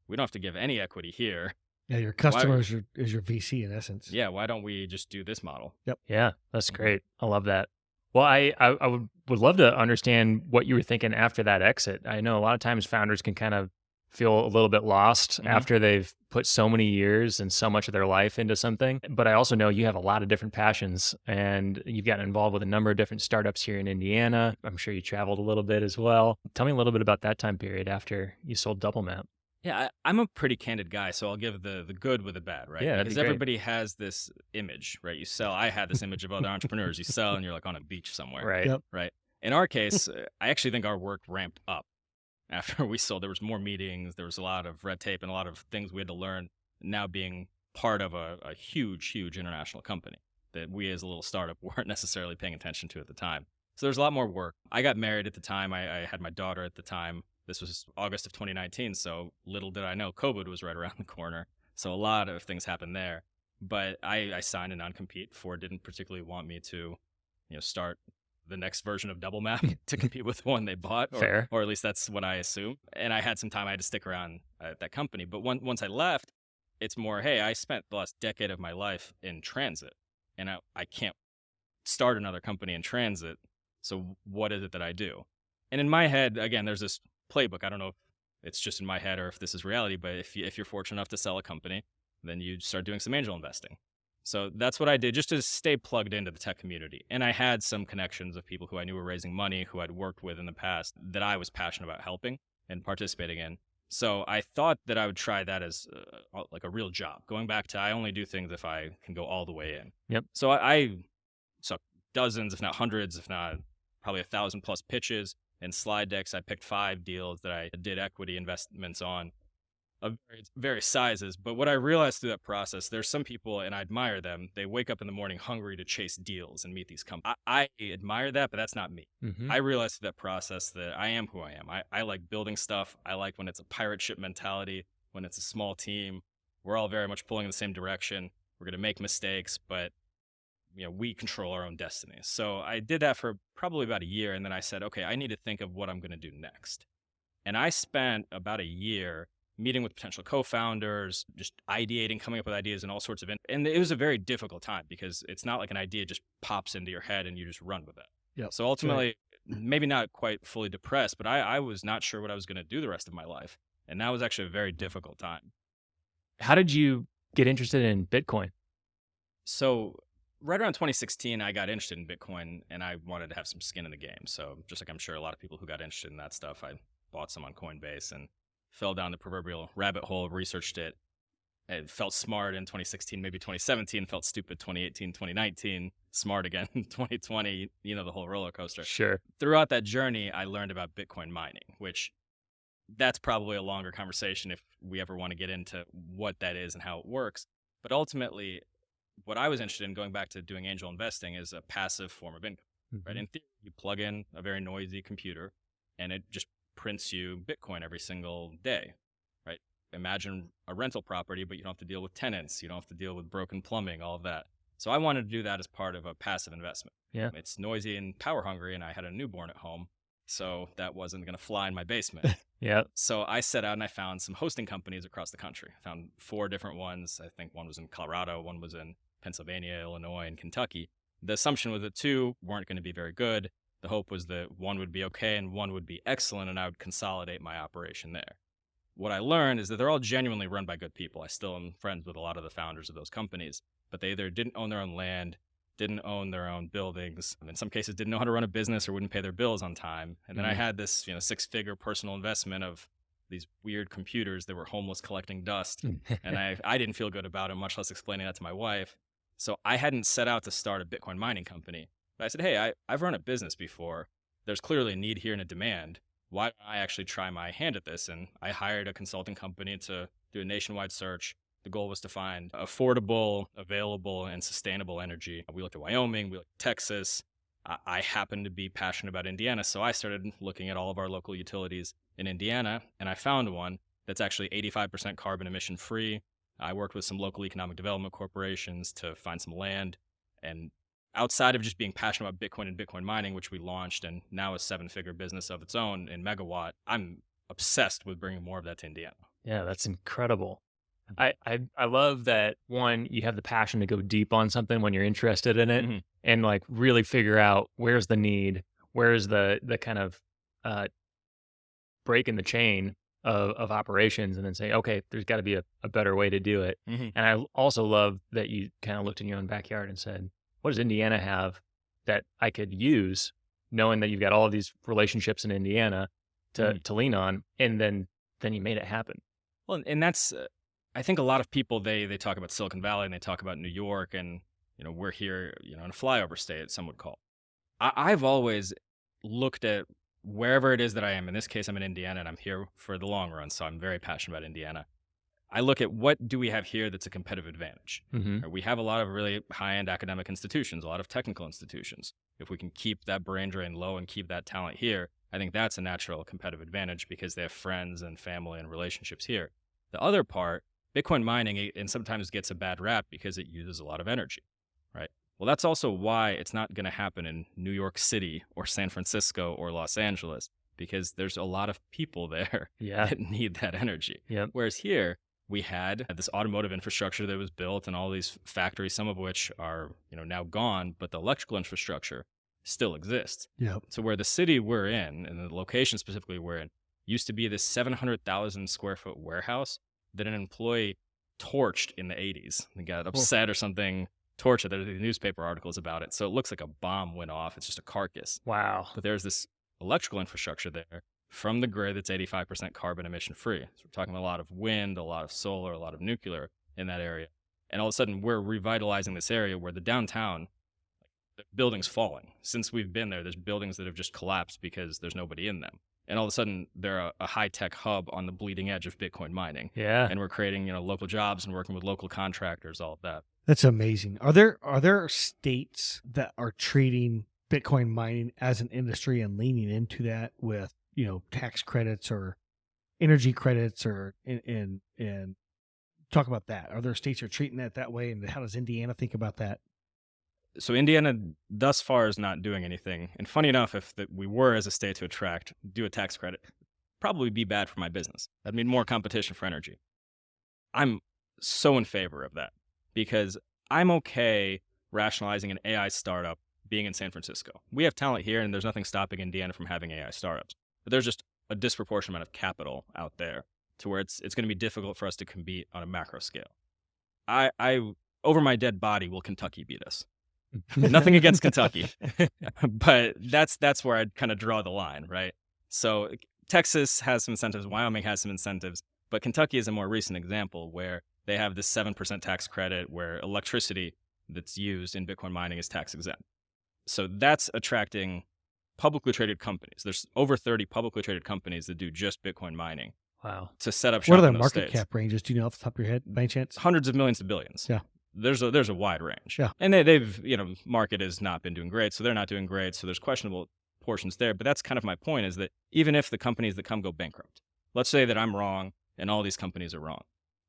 B: we don't have to give any equity here.
C: Yeah, your customer is your VC in essence.
B: Yeah, why don't we just do this model?
A: Yeah, that's great. I love that. Well, I would love to understand what you were thinking after that exit. I know a lot of times founders can kind of feel a little bit lost after they've put so many years and so much of their life into something. But I also know you have a lot of different passions and you've gotten involved with a number of different startups here in Indiana. I'm sure you traveled a little bit as well. Tell me a little bit about that time period after you sold DoubleMap.
B: Yeah, I'm a pretty candid guy, so I'll give the good with the bad, right?
A: Yeah, that'd be
B: because
A: great.
B: everybody has this image, right? You sell. I had this image of other entrepreneurs. You sell, and you're like on a beach somewhere,
A: Right.
C: Yep.
B: right? In our case, I actually think our work ramped up after we sold. There was more meetings. There was a lot of red tape and a lot of things we had to learn. Now being part of a huge international company that we as a little startup weren't necessarily paying attention to at the time. So there's a lot more work. I got married at the time. I had my daughter at the time. This was August of 2019, so little did I know COVID was right around the corner. So a lot of things happened there. But I signed a non-compete. Ford didn't particularly want me to, start the next version of DoubleMap to compete with the one they bought.
A: Fair.
B: Or at least that's what I assume. And I had some time I had to stick around at that company. But once I left, it's more, hey, I spent the last decade of my life in transit, and I can't start another company in transit. So what is it that I do? And in my head, again, there's this playbook. I don't know if it's just in my head or if this is reality, but if you're fortunate enough to sell a company, then you start doing some angel investing. So that's what I did just to stay plugged into the tech community. And I had some connections of people who I knew were raising money, who I'd worked with in the past that I was passionate about helping and participating in. So I thought that I would try that as like a real job. Going back to I only do things if I can go all the way in.
A: Yep.
B: So I saw dozens, if not hundreds, if not probably 1,000 plus pitches and slide decks. I picked 5 deals that I did equity investments on of various sizes. But what I realized through that process, there's some people, and I admire them, they wake up in the morning hungry to chase deals and meet these companies. I admire that, but that's not me.
A: Mm-hmm.
B: I realized through that process that I am who I am. I like building stuff. I like when it's a pirate ship mentality, when it's a small team. We're all very much pulling in the same direction. We're going to make mistakes, but we control our own destiny. So I did that for probably about a year. And then I said, okay, I need to think of what I'm going to do next. And I spent about a year meeting with potential co-founders, just ideating, coming up with ideas and all sorts of, and it was a very difficult time because it's not like an idea just pops into your head and you just run with it.
C: Yep.
B: So ultimately, maybe not quite fully depressed, but I was not sure what I was going to do the rest of my life. And that was actually a very difficult time.
A: How did you get interested in Bitcoin?
B: So right around 2016, I got interested in Bitcoin and I wanted to have some skin in the game. So just like I'm sure a lot of people who got interested in that stuff, I bought some on Coinbase and fell down the proverbial rabbit hole, researched it. It felt smart in 2016, maybe 2017, felt stupid 2018, 2019, smart again 2020, the whole roller coaster.
A: Sure.
B: Throughout that journey, I learned about Bitcoin mining, which that's probably a longer conversation if we ever want to get into what that is and how it works. But ultimately, what I was interested in, going back to doing angel investing, is a passive form of income, right? In theory, you plug in a very noisy computer and it just prints you Bitcoin every single day, right? Imagine a rental property, but you don't have to deal with tenants. You don't have to deal with broken plumbing, all of that. So I wanted to do that as part of a passive investment.
A: Yeah.
B: It's noisy and power hungry, and I had a newborn at home, so that wasn't going to fly in my basement.
A: Yeah.
B: So I set out and I found some hosting companies across the country. I found 4 different ones. I think one was in Colorado, one was in Pennsylvania, Illinois, and Kentucky. The assumption was that 2 weren't going to be very good. The hope was that 1 would be okay and 1 would be excellent, and I would consolidate my operation there. What I learned is that they're all genuinely run by good people. I still am friends with a lot of the founders of those companies, but they either didn't own their own land, didn't own their own buildings, in some cases didn't know how to run a business or wouldn't pay their bills on time. And then I had this 6-figure personal investment of these weird computers that were homeless collecting dust. And I didn't feel good about it, much less explaining that to my wife. So I hadn't set out to start a Bitcoin mining company. But I said, hey, I've run a business before. There's clearly a need here and a demand. Why don't I actually try my hand at this? And I hired a consulting company to do a nationwide search. The goal was to find affordable, available, and sustainable energy. We looked at Wyoming, we looked at Texas. I happened to be passionate about Indiana, so I started looking at all of our local utilities in Indiana, and I found one that's actually 85% carbon emission free. I worked with some local economic development corporations to find some land. And outside of just being passionate about Bitcoin and Bitcoin mining, which we launched and now a 7-figure business of its own in Megawatt, I'm obsessed with bringing more of that to Indiana.
A: Yeah, that's incredible. I love that, one, you have the passion to go deep on something when you're interested in it, and like really figure out where's the need, where's the kind of break in the chain of operations, and then say, okay, there's got to be a better way to do it. And I also love that you kind of looked in your own backyard and said, what does Indiana have that I could use, knowing that you've got all of these relationships in Indiana to lean on, and then you made it happen.
B: Well, and that's, I think a lot of people, they talk about Silicon Valley and they talk about New York, and, we're here, in a flyover state, some would call. I've always looked at wherever it is that I am. In this case, I'm in Indiana and I'm here for the long run. So I'm very passionate about Indiana. I look at what do we have here that's a competitive advantage. We have a lot of really high-end academic institutions, a lot of technical institutions. If we can keep that brain drain low and keep that talent here, I think that's a natural competitive advantage because they have friends and family and relationships here. The other part, Bitcoin mining, and sometimes gets a bad rap because it uses a lot of energy, right? Well, that's also why it's not going to happen in New York City or San Francisco or Los Angeles, because there's a lot of people there that need that energy. Whereas here, we had this automotive infrastructure that was built and all these factories, some of which are now gone, but the electrical infrastructure still exists. So where the city we're in, and the location specifically we're in, used to be this 700,000 square foot warehouse that an employee torched in the 80s. They got upset or something, torched it. There's newspaper articles about it. So it looks like a bomb went off. It's just a carcass.
A: Wow.
B: But there's this electrical infrastructure there from the grid that's 85% carbon emission free. So we're talking a lot of wind, a lot of solar, a lot of nuclear in that area. And all of a sudden, we're revitalizing this area where the downtown, the building's falling. Since we've been there, there's buildings that have just collapsed because there's nobody in them. And all of a sudden, they're a high-tech hub on the bleeding edge of Bitcoin mining. And we're creating, local jobs and working with local contractors, all of that.
C: That's amazing. Are there states that are treating Bitcoin mining as an industry and leaning into that with, tax credits or energy credits or and talk about that? Are there states that are treating that way? And how does Indiana think about that?
B: So Indiana thus far is not doing anything. And funny enough, if we were as a state to do a tax credit, probably be bad for my business. That'd mean more competition for energy. I'm so in favor of that because I'm okay rationalizing an AI startup being in San Francisco. We have talent here and there's nothing stopping Indiana from having AI startups. But there's just a disproportionate amount of capital out there to where it's going to be difficult for us to compete on a macro scale. I over my dead body, will Kentucky beat us? Nothing against Kentucky, but that's where I'd kind of draw the line, right? So Texas has some incentives, Wyoming has some incentives, but Kentucky is a more recent example where they have this 7% tax credit where electricity that's used in Bitcoin mining is tax exempt. So that's attracting publicly traded companies. There's over 30 publicly traded companies that do just Bitcoin mining.
A: Wow.
B: To set up shop.
C: What are
B: in
C: their
B: those
C: market
B: states.
C: cap ranges? Do you know off the top of your head by any chance?
B: Hundreds of millions to billions.
C: Yeah.
B: There's a wide range.
C: Yeah.
B: And they've, market has not been doing great, so they're not doing great. So there's questionable portions there. But that's kind of my point, is that even if the companies that come go bankrupt, let's say that I'm wrong and all these companies are wrong.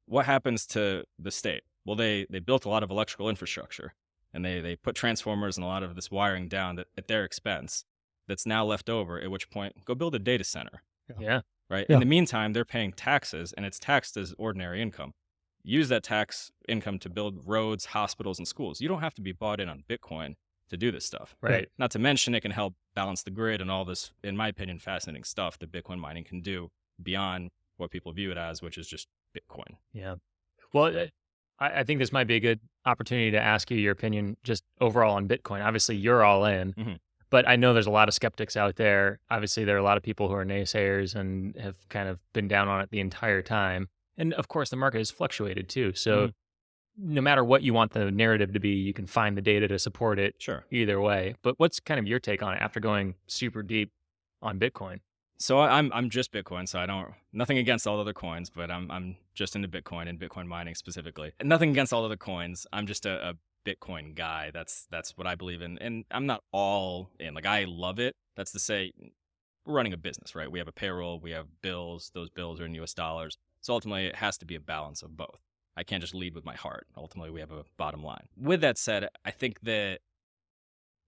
B: What happens to the state? Well, they built a lot of electrical infrastructure and they put transformers and a lot of this wiring down at their expense that's now left over, at which point go build a data center.
A: Yeah.
B: Right.
C: Yeah.
B: In the meantime, they're paying taxes and it's taxed as ordinary income. Use that tax income to build roads, hospitals, and schools. You don't have to be bought in on Bitcoin to do this stuff.
A: Right.
B: Not to mention it can help balance the grid and all this, in my opinion, fascinating stuff that Bitcoin mining can do beyond what people view it as, which is just Bitcoin.
A: Yeah. Well, I think this might be a good opportunity to ask you your opinion just overall on Bitcoin. Obviously, you're all in, But I know there's a lot of skeptics out there. Obviously, there are a lot of people who are naysayers and have kind of been down on it the entire time. And of course, the market has fluctuated too. So no matter what you want the narrative to be, you can find the data to support it
B: Sure.
A: either way. But what's kind of your take on it after going super deep on Bitcoin?
B: So I'm just Bitcoin, so I don't nothing against all other coins, but I'm just into Bitcoin and Bitcoin mining specifically. And nothing against all other coins. I'm just a Bitcoin guy. That's what I believe in, and I'm not all in. Like, I love it. That's to say, we're running a business, right? We have a payroll, we have bills. Those bills are in U.S. dollars. So ultimately, it has to be a balance of both. I can't just lead with my heart. Ultimately, we have a bottom line. With that said, I think that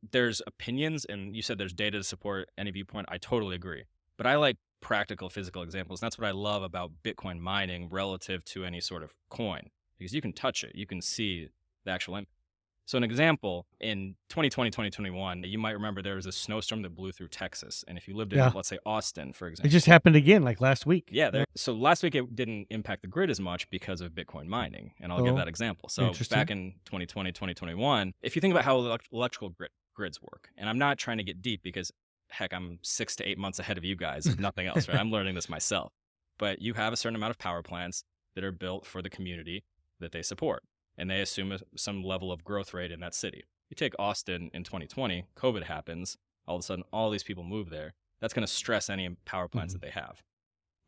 B: there's opinions, and you said there's data to support any viewpoint. I totally agree. But I like practical physical examples. And that's what I love about Bitcoin mining relative to any sort of coin, because you can touch it. You can see the actual impact. So an example, in 2020, 2021, you might remember there was a snowstorm that blew through Texas. And if you lived in, let's say, Austin, for
C: It
B: example.
C: just happened again, like last week.
B: Yeah. So last week, it didn't impact the grid as much because of Bitcoin mining. And I'll give that example. So back in 2020, 2021, if you think about how electrical grids work, and I'm not trying to get deep because heck, I'm 6 to 8 months ahead of you guys, if nothing else, right? I'm learning this myself. But you have a certain amount of power plants that are built for the community that they support, and they assume some level of growth rate in that city. You take Austin in 2020, COVID happens, all of a sudden all these people move there. That's going to stress any power plants that they have.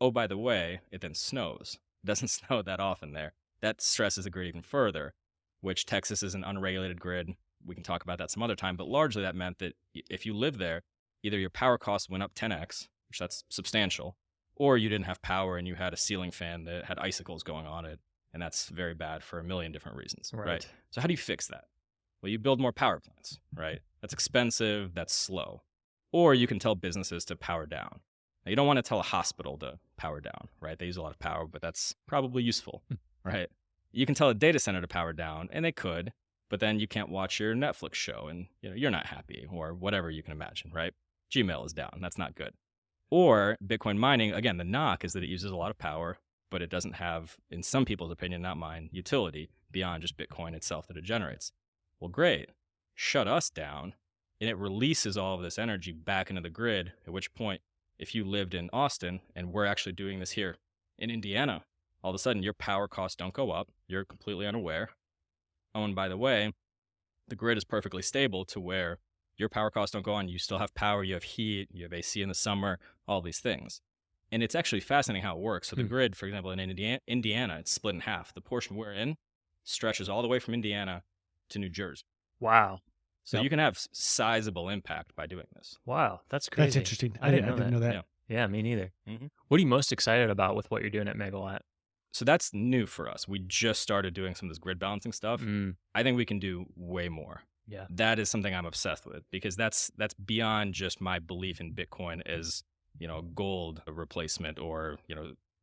B: Oh, by the way, it then snows. It doesn't snow that often there. That stresses the grid even further, which Texas is an unregulated grid. We can talk about that some other time, but largely that meant that if you live there, either your power cost went up 10x, which that's substantial, or you didn't have power and you had a ceiling fan that had icicles going on it, and that's very bad for a million different reasons, right? So how do you fix that? Well, you build more power plants, right? That's expensive, that's slow. Or you can tell businesses to power down. Now, you don't want to tell a hospital to power down, right? They use a lot of power, but that's probably useful, right? You can tell a data center to power down, and they could, but then you can't watch your Netflix show and you're not happy, or whatever you can imagine, right? Gmail is down. That's not good. Or Bitcoin mining, again, the knock is that it uses a lot of power, but it doesn't have, in some people's opinion, not mine, utility beyond just Bitcoin itself that it generates. Well, great. Shut us down, and it releases all of this energy back into the grid, at which point, if you lived in Austin, and we're actually doing this here in Indiana, all of a sudden your power costs don't go up. You're completely unaware. Oh, and by the way, the grid is perfectly stable to where your power costs don't go on. You still have power, you have heat, you have AC in the summer, all these things. And it's actually fascinating how it works. So the grid, for example, in Indiana, it's split in half. The portion we're in stretches all the way from Indiana to New Jersey.
A: Wow.
B: So you can have sizable impact by doing this.
A: Wow, that's crazy.
C: That's interesting.
A: I didn't
C: know that.
A: Yeah, me neither.
B: Mm-hmm.
A: What are you most excited about with what you're doing at Megawatt?
B: So that's new for us. We just started doing some of this grid balancing stuff. I think we can do way more.
A: Yeah.
B: That is something I'm obsessed with, because that's beyond just my belief in Bitcoin as, gold replacement or,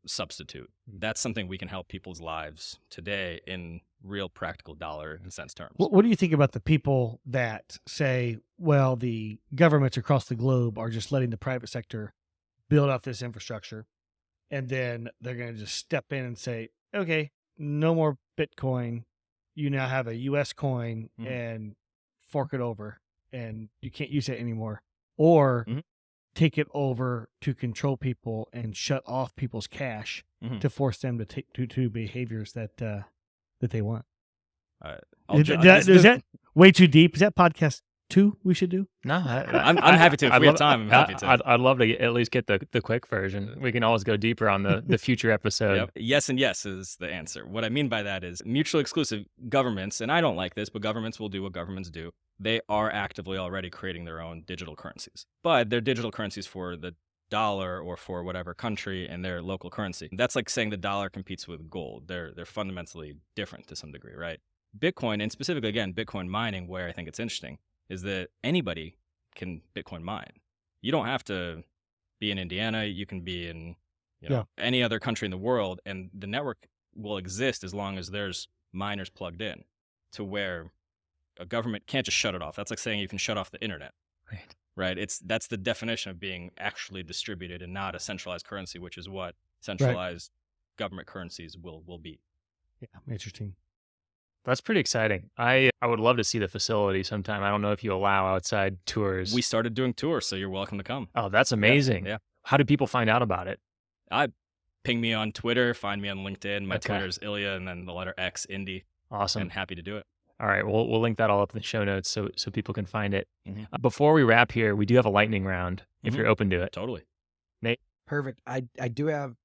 B: substitute. That's something we can help people's lives today in real practical dollar and cents terms.
C: What do you think about the people that say, well, the governments across the globe are just letting the private sector build out this infrastructure, and then they're going to just step in and say, okay, no more Bitcoin. You now have a U.S. coin and fork it over, and you can't use it anymore. Or take it over to control people and shut off people's cash to force them to take to behaviors that they want. Is that way too deep? Is that podcast 2 we should do?
A: No,
B: I'm happy to. If we have time, I'm happy to.
A: I'd love to at least get the quick version. We can always go deeper on the future episode.
B: Yep. Yes and yes is the answer. What I mean by that is mutually exclusive governments, and I don't like this, but governments will do what governments do. They are actively already creating their own digital currencies. But they're digital currencies for the dollar or for whatever country and their local currency. That's like saying the dollar competes with gold. They're fundamentally different to some degree, right? Bitcoin, and specifically, again, Bitcoin mining, where I think it's interesting, is that anybody can Bitcoin mine. You don't have to be in Indiana. You can be in any other country in the world, and the network will exist as long as there's miners plugged in, to where a government can't just shut it off. That's like saying you can shut off the internet. Right? That's the definition of being actually distributed and not a centralized currency, which is what centralized government currencies will be.
C: Yeah, interesting.
A: That's pretty exciting. I would love to see the facility sometime. I don't know if you allow outside tours.
B: We started doing tours, so you're welcome to come.
A: Oh, that's amazing.
B: Yeah.
A: How do people find out about it?
B: Ping me on Twitter, find me on LinkedIn. My
A: Okay.
B: Twitter is Ilya and then the letter X, Indy,
A: Awesome.
B: and happy to do it.
A: All right, we'll link that all up in the show notes so people can find it.
B: Mhm.
A: Before we wrap here, we do have a lightning round if
B: Mhm.
A: you're open to it.
B: Totally.
D: Perfect. I do have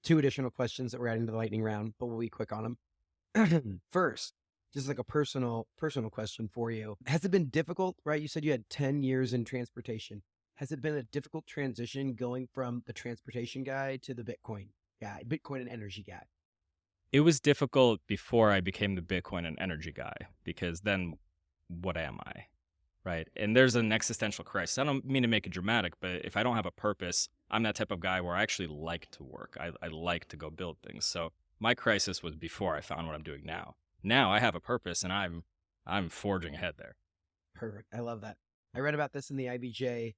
D: 2 additional questions that we're adding to the lightning round, but we'll be quick on them. First, just like a personal question for you. Has it been difficult, right? You said you had 10 years in transportation. Has it been a difficult transition going from the transportation guy to the Bitcoin and energy guy?
B: It was difficult before I became the Bitcoin and energy guy, because then what am I? Right. And there's an existential crisis. I don't mean to make it dramatic, but if I don't have a purpose, I'm that type of guy where I actually like to work. I like to go build things. So my crisis was before I found what I'm doing now. Now I have a purpose and I'm forging ahead there.
D: Perfect. I love that. I read about this in the IBJ.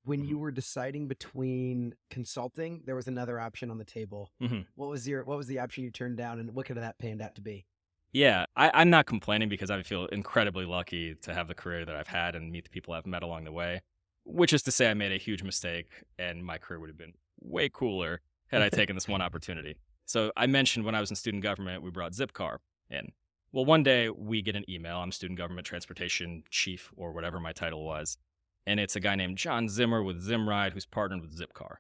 D: When you were deciding between consulting, there was another option on the table.
B: Mhm.
D: What was the option you turned down, and what could that panned out to be?
B: Yeah, I'm not complaining because I feel incredibly lucky to have the career that I've had and meet the people I've met along the way, which is to say I made a huge mistake and my career would have been way cooler had I taken this one opportunity. So I mentioned when I was in student government, we brought Zipcar in. Well, one day we get an email. I'm student government transportation chief or whatever my title was. And it's a guy named John Zimmer with Zimride who's partnered with Zipcar.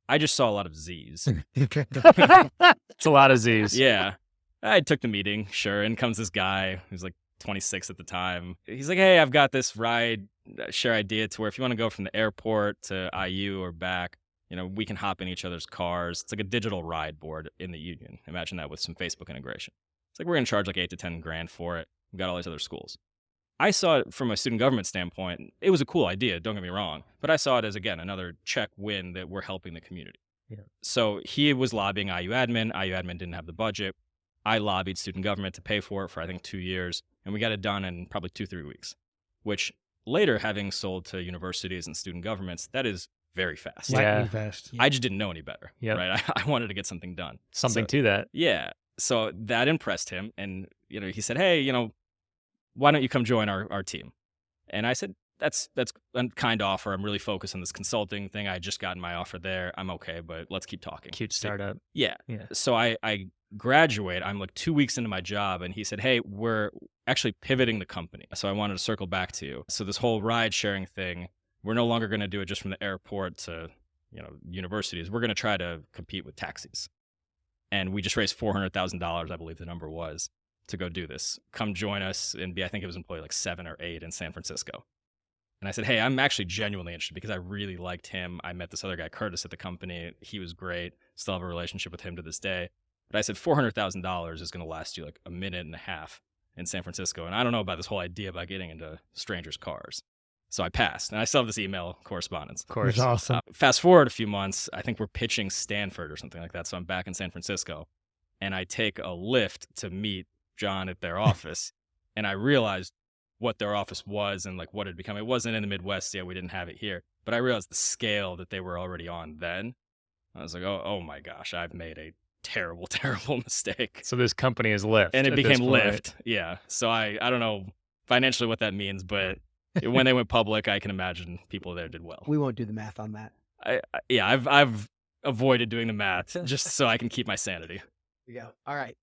B: I just saw a lot of Z's.
A: It's a lot of Z's.
B: Yeah. I took the meeting, sure. In comes this guy who's like 26 at the time. He's like, hey, I've got this ride share idea to where if you want to go from the airport to IU or back, we can hop in each other's cars. It's like a digital ride board in the union. Imagine that with some Facebook integration. It's like we're going to charge like 8 to 10 grand for it. We've got all these other schools. I saw it from a student government standpoint. It was a cool idea, don't get me wrong. But I saw it as, again, another check win that we're helping the community.
A: Yeah.
B: So he was lobbying IU admin. IU admin didn't have the budget. I lobbied student government to pay for it for, I think, 2 years. And we got it done in probably 2-3 weeks, which later, having sold to universities and student governments, that is very fast.
A: Yeah.
C: Lightning fast.
B: I just didn't know any better.
A: Yep.
B: Right. I wanted to get something done.
A: Something to that.
B: Yeah. So that impressed him. And, he said, hey, why don't you come join our team? And I said, that's a kind offer. I'm really focused on this consulting thing. I just gotten my offer there. I'm okay, but let's keep talking.
A: Cute startup.
B: Yeah.
A: Yeah.
B: So I graduate. I'm like 2 weeks into my job, and he said, hey, we're actually pivoting the company. So I wanted to circle back to you. So this whole ride sharing thing, we're no longer going to do it just from the airport to, universities. We're going to try to compete with taxis. And we just raised $400,000, I believe the number was, to go do this. Come join us and I think it was employee like 7 or 8 in San Francisco. And I said, hey, I'm actually genuinely interested because I really liked him. I met this other guy, Curtis, at the company. He was great. Still have a relationship with him to this day. But I said, $400,000 is going to last you like a minute and a half in San Francisco. And I don't know about this whole idea about getting into strangers' cars. So I passed. And I still have this email correspondence.
A: Of course.
C: That's awesome.
B: Fast forward a few months, I think we're pitching Stanford or something like that. So I'm back in San Francisco. And I take a Lyft to meet John at their office. And I realized what their office was and like what it had become. It wasn't in the Midwest yet. We didn't have it here. But I realized the scale that they were already on then. I was like, oh my gosh, I've made a terrible, terrible mistake.
A: So this company is Lyft.
B: And it
A: at this
B: became
A: point.
B: Lyft. Yeah. So I don't know financially what that means, but when they went public, I can imagine people there did well.
D: We won't do the math on that.
B: I've avoided doing the math just so I can keep my sanity.
D: There you go. All right.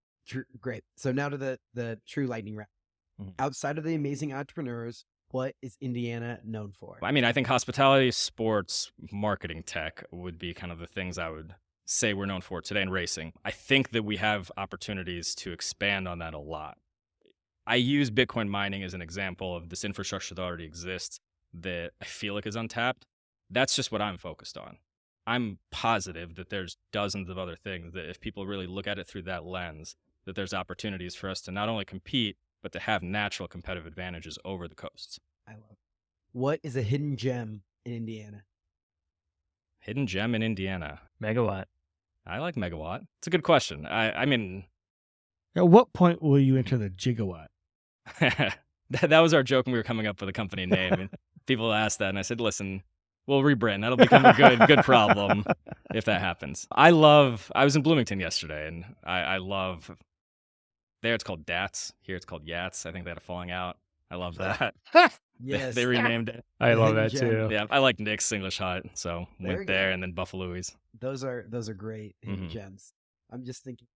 D: Great. So now to the true lightning round.
B: Mhm.
D: Outside of the amazing entrepreneurs, what is Indiana known for?
B: I mean, I think hospitality, sports, marketing, tech would be kind of the things I would say we're known for today in racing. I think that we have opportunities to expand on that a lot. I use Bitcoin mining as an example of this infrastructure that already exists that I feel like is untapped. That's just what I'm focused on. I'm positive that there's dozens of other things that if people really look at it through that lens, that there's opportunities for us to not only compete, but to have natural competitive advantages over the coasts.
D: I love it. What is a hidden gem in Indiana?
B: Hidden gem in Indiana.
A: Megawatt.
B: I like Megawatt. It's a good question. I mean,
C: At what point will you enter the gigawatt?
B: that was our joke when we were coming up with a company name. And people asked that, and I said, listen, we'll rebrand. That'll become a good problem if that happens. I was in Bloomington yesterday, and I love There it's called DATS. Here it's called YATS. I think they had a falling out. I love that.
D: Yes.
B: They renamed it.
A: I love that
D: Gem.
A: too.
B: Yeah, I like Nick's English Hut, so
D: There we
B: went
D: go.
B: there and then Buffalo's.
D: Those are great hidden
B: Mhm.
D: gems. I'm just thinking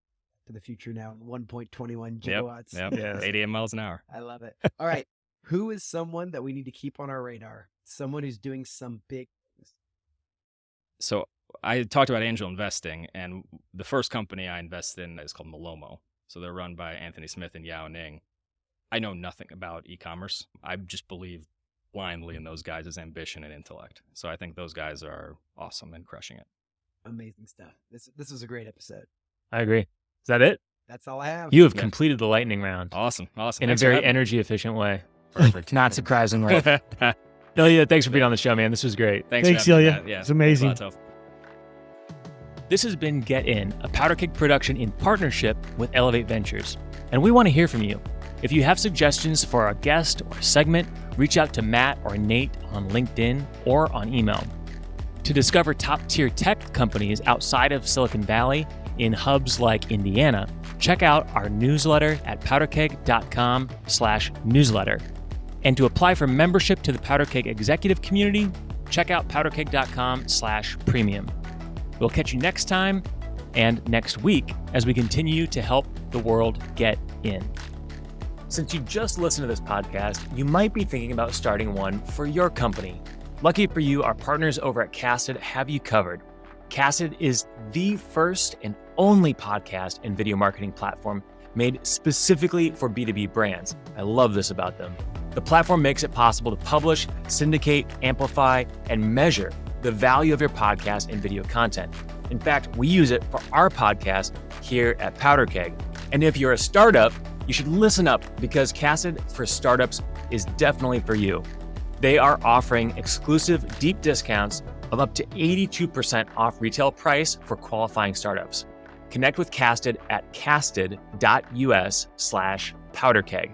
D: to the future now. 1.21
B: Yep,
D: gigawatts.
B: yep.
A: Yes.
B: 88 miles an hour.
D: I love it. All right. Who is someone that we need to keep on our radar? Someone who's doing some big things.
B: So I talked about angel investing, and the first company I invested in is called Malomo. So they're run by Anthony Smith and Yao Ning. I know nothing about e-commerce. I just believe blindly in those guys' ambition and intellect. So I think those guys are awesome and crushing it.
D: Amazing stuff. This was a great episode.
A: I agree. Is that it?
D: That's all I have.
A: You have
B: Yeah.
A: completed the lightning round
B: Awesome.
A: in a
B: Thanks for
A: very
B: having me.
A: energy efficient way.
B: Perfect.
E: Not surprisingly.
A: Ilya, thanks for being on the show, man. This was great.
B: Thanks,
C: Thanks,
B: for having me,
C: Ilya.
B: Matt. Yeah,
C: It's amazing.
B: thanks a lot, Toph.
A: This has been Get In, a Powderkeg production in partnership with Elevate Ventures. And we want to hear from you. If you have suggestions for a guest or segment, reach out to Matt or Nate on LinkedIn or on email. To discover top-tier tech companies outside of Silicon Valley in hubs like Indiana, check out our newsletter at powderkeg.com/newsletter. And to apply for membership to the Powderkeg executive community, check out powderkeg.com/premium. We'll catch you next time and next week as we continue to help the world get in. Since you just listened to this podcast, you might be thinking about starting one for your company. Lucky for you, our partners over at Casted have you covered. Casted is the first and only podcast and video marketing platform made specifically for B2B brands. I love this about them. The platform makes it possible to publish, syndicate, amplify, and measure the value of your podcast and video content. In fact, we use it for our podcast here at Powderkeg. And if you're a startup, you should listen up because Casted for Startups is definitely for you. They are offering exclusive deep discounts of up to 82% off retail price for qualifying startups. Connect with Casted at casted.us/powderkeg.